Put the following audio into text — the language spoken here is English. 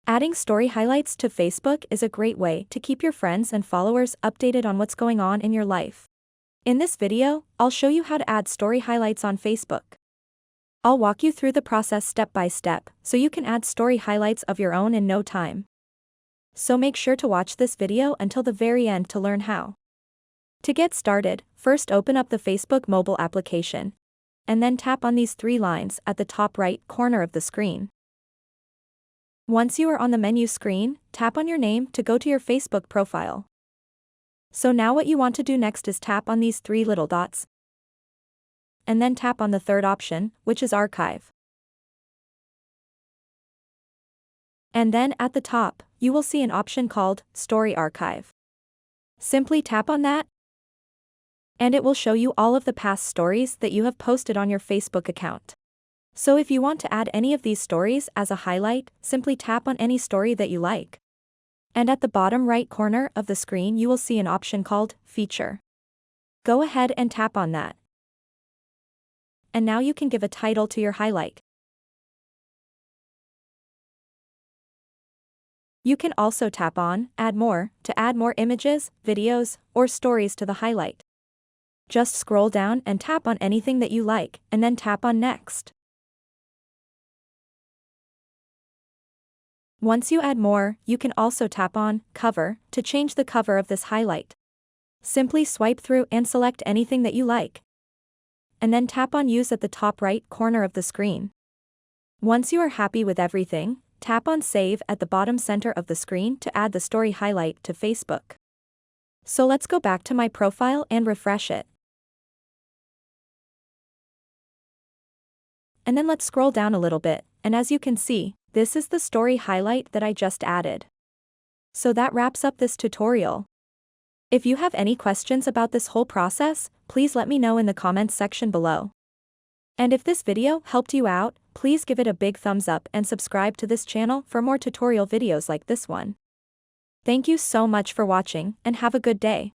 Adding story highlights to Facebook is a great way to keep your friends and followers updated on what's going on in your life. In this video, I'll show you how to add story highlights on Facebook. I'll walk you through the process step by step, so you can add story highlights of your own in no time. So make sure to watch this video until the very end to learn how. To get started, first open up the Facebook mobile application, and then tap on these three lines at the top right corner of the screen. Once you are on the menu screen, tap on your name to go to your Facebook profile. So now what you want to do next is tap on these three little dots, and then tap on the third option, which is Archive. And then at the top, you will see an option called Story Archive. Simply tap on that, and it will show you all of the past stories that you have posted on your Facebook account. So if you want to add any of these stories as a highlight, simply tap on any story that you like. And at the bottom right corner of the screen you will see an option called Feature. Go ahead and tap on that. And now you can give a title to your highlight. You can also tap on Add More to add more images, videos, or stories to the highlight. Just scroll down and tap on anything that you like, and then tap on Next. Once you add more, you can also tap on Cover to change the cover of this highlight. Simply swipe through and select anything that you like, and then tap on Use at the top right corner of the screen. Once you are happy with everything, tap on Save at the bottom center of the screen to add the story highlight to Facebook. So let's go back to my profile and refresh it. And then let's scroll down a little bit, and as you can see, this is the story highlight that I just added. So that wraps up this tutorial. If you have any questions about this whole process, please let me know in the comments section below. And if this video helped you out, please give it a big thumbs up and subscribe to this channel for more tutorial videos like this one. Thank you so much for watching, and have a good day.